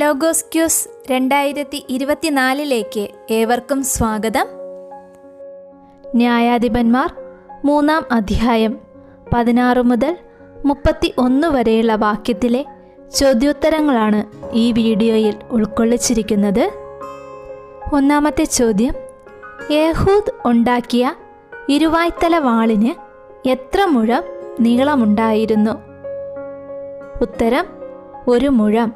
Logos quiz 2024 ഏവർക്കും സ്വാഗതം. ന്യായാധിപന്മാർ 3-ാം അധ്യായം 16 മുതൽ 31 വരെയുള്ള വാക്യത്തിലെ ചോദ്യോത്തരങ്ങളാണ് ഈ വീഡിയോയിൽ ഉൾക്കൊള്ളിച്ചിരിക്കുന്നത്. ഒന്നാമത്തെ ചോദ്യം: ഏഹൂദ് ഉണ്ടാക്കിയ ഇരുവായ്ത്തല വാളിന് എത്ര മുഴം നീളമുണ്ടായിരുന്നു? ഉത്തരം: 1 മുഴം.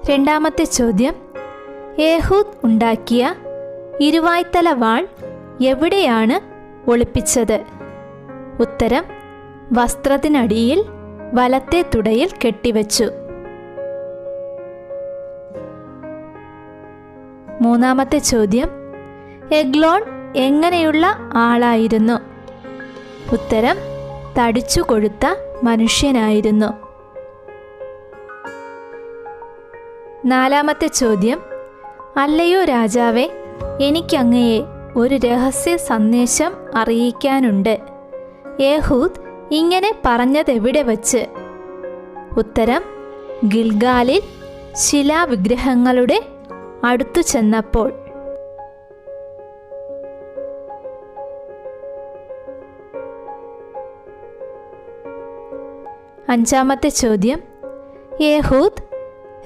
രണ്ടാമത്തെ ചോദ്യം: ഏഹൂദ് ഉണ്ടാക്കിയ ഇരുവായ്ത്തല വാൾ എവിടെയാണ് ഒളിപ്പിച്ചത്? ഉത്തരം: വസ്ത്രത്തിനടിയിൽ വലത്തെ തുടയിൽ കെട്ടിവച്ചു. മൂന്നാമത്തെ ചോദ്യം: എഗ്ലോൺ എങ്ങനെയുള്ള ആളായിരുന്നു? ഉത്തരം: തടിച്ചു കൊഴുത്ത മനുഷ്യനായിരുന്നു. നാലാമത്തെ ചോദ്യം: അല്ലയോ രാജാവേ, എനിക്കങ്ങയെ ഒരു രഹസ്യ സന്ദേശം അറിയിക്കാനുണ്ട്. ഏഹൂദ് ഇങ്ങനെ പറഞ്ഞതെവിടെ വച്ച്? ഉത്തരം: ഗിൽഗാലിൽ ശിലാവിഗ്രഹങ്ങളുടെ അടുത്തു ചെന്നപ്പോൾ. അഞ്ചാമത്തെ ചോദ്യം: ഏഹൂദ്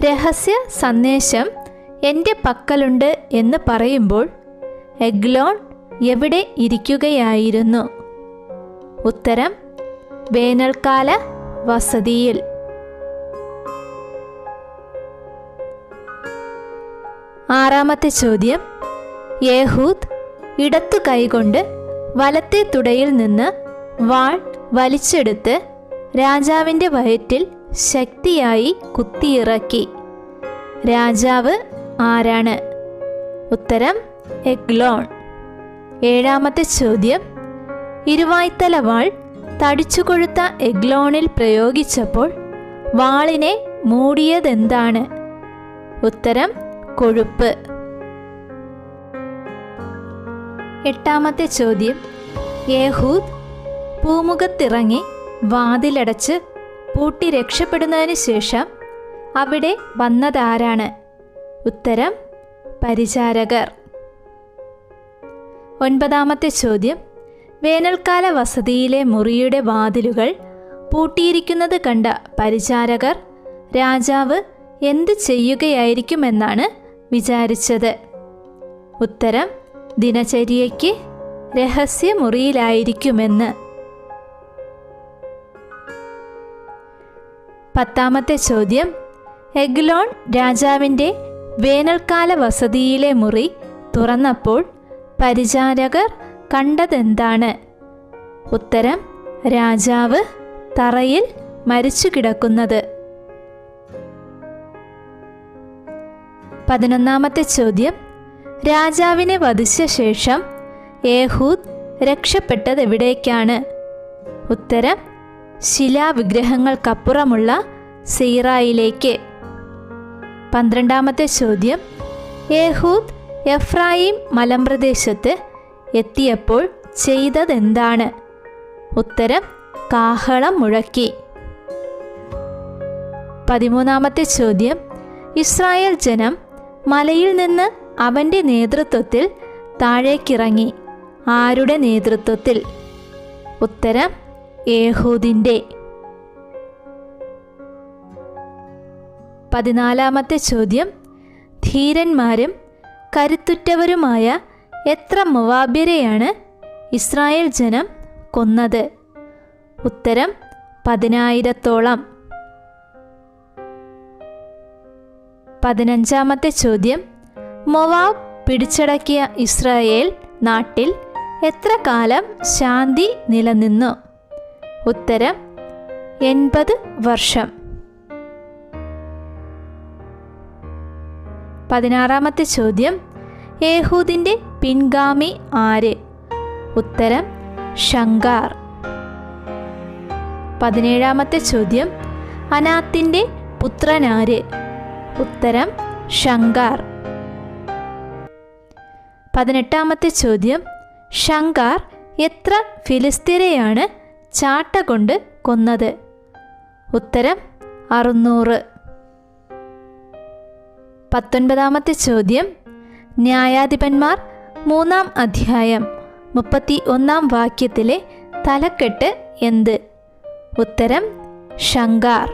രഹസ്യ സന്ദേശം എൻ്റെ പക്കലുണ്ട് എന്ന് പറയുമ്പോൾ എഗ്ലോൺ എവിടെ ഇരിക്കുകയായിരുന്നു? ഉത്തരം: വേനൽക്കാല വസതിയിൽ. ആറാമത്തെ ചോദ്യം: ഏഹൂദ് ഇടത്തു കൈകൊണ്ട് വലത്തെ തുടയിൽ നിന്ന് വാൾ വലിച്ചെടുത്ത് രാജാവിൻ്റെ വയറ്റിൽ ശക്തിയായി കുത്തിയിറക്കി. രാജാവ് ആരാണ്? ഉത്തരം: എഗ്ലോൺ. ഏഴാമത്തെ ചോദ്യം: ഇരുവായ്ത്തല വാൾ തടിച്ചുകൊഴുത്ത എഗ്ലോണിൽ പ്രയോഗിച്ചപ്പോൾ വാളിനെ മൂടിയതെന്താണ്? ഉത്തരം: കൊഴുപ്പ്. എട്ടാമത്തെ ചോദ്യം: ഏഹൂദ് പൂമുഖത്തിറങ്ങി വാതിലടച്ച് പൂട്ടി രക്ഷപ്പെടുന്നതിന് ശേഷം അവിടെ വന്നതാരാണ്? ഉത്തരം: പരിചാരകർ. ഒൻപതാമത്തെ ചോദ്യം: വേനൽക്കാല വസതിയിലെ മുറിയുടെ വാതിലുകൾ പൂട്ടിയിരിക്കുന്നത് കണ്ട പരിചാരകർ രാജാവ് എന്ത് ചെയ്യുകയായിരിക്കുമെന്നാണ് വിചാരിച്ചത്? ഉത്തരം: ദിനചര്യയ്ക്ക് രഹസ്യമുറിയിലായിരിക്കുമെന്ന്. പത്താമത്തെ ചോദ്യം: എഗ്ലോൺ രാജാവിൻ്റെ വേനൽക്കാല വസതിയിലെ മുറി തുറന്നപ്പോൾ പരിചാരകർ കണ്ടതെന്താണ്? ഉത്തരം: രാജാവ് തറയിൽ മരിച്ചു കിടക്കുന്നത്. 11ാമത്തെ ചോദ്യം: രാജാവിനെ വധിച്ച ശേഷം ഏഹൂദ് രക്ഷപ്പെട്ടതെവിടേക്കാണ്? ഉത്തരം: ശിലാവിഗ്രഹങ്ങൾക്കപ്പുറമുള്ള സീറായിലേക്ക്. 12ാമത്തെ ചോദ്യം: ഏഹൂദ് എഫ്രായിം മലമ്പ്രദേശത്ത് എത്തിയപ്പോൾ ചെയ്തതെന്താണ്? ഉത്തരം: കാഹളം മുഴക്കി. 13ാമത്തെ ചോദ്യം: ഇസ്രായേൽ ജനം മലയിൽ നിന്ന് അവൻ്റെ നേതൃത്വത്തിൽ താഴേക്കിറങ്ങി. ആരുടെ നേതൃത്വത്തിൽ? ഉത്തരം: ഏഹൂദിൻ്റെ. 14ാമത്തെ ചോദ്യം: ധീരന്മാരും കരുത്തുറ്റവരുമായ എത്ര മോവാബ്യരെയാണ് ഇസ്രായേൽ ജനം കൊന്നത്? ഉത്തരം: 10,000-ഓളം. 15ാമത്തെ ചോദ്യം: മോവാബ് പിടിച്ചടക്കിയ ഇസ്രായേൽ നാട്ടിൽ എത്ര കാലം ശാന്തി നിലനിന്നു? ഉത്തരം: 80 വർഷം. 16ാമത്തെ ചോദ്യം: ഏഹൂദിൻ്റെ പിൻഗാമി ആര്? ഉത്തരം: ശങ്കാർ. 17ാമത്തെ ചോദ്യം: അനാത്തിൻ്റെ പുത്രനാര്? ഉത്തരം: ശങ്കാർ. 18ാമത്തെ ചോദ്യം: ശങ്കാർ എത്ര ഫിലിസ്തീനരെയാണ് ചാട്ട കൊണ്ട് കൊന്നത്? ഉത്തരം 600. 19-ാമത്തെ ചോദ്യം. ന്യായാധിപന്മാർ 3-ാം അധ്യായം 31-ാം വാക്യത്തിലെ തലക്കെട്ട് എന്ത്? ഉത്തരം ശങ്കാർ.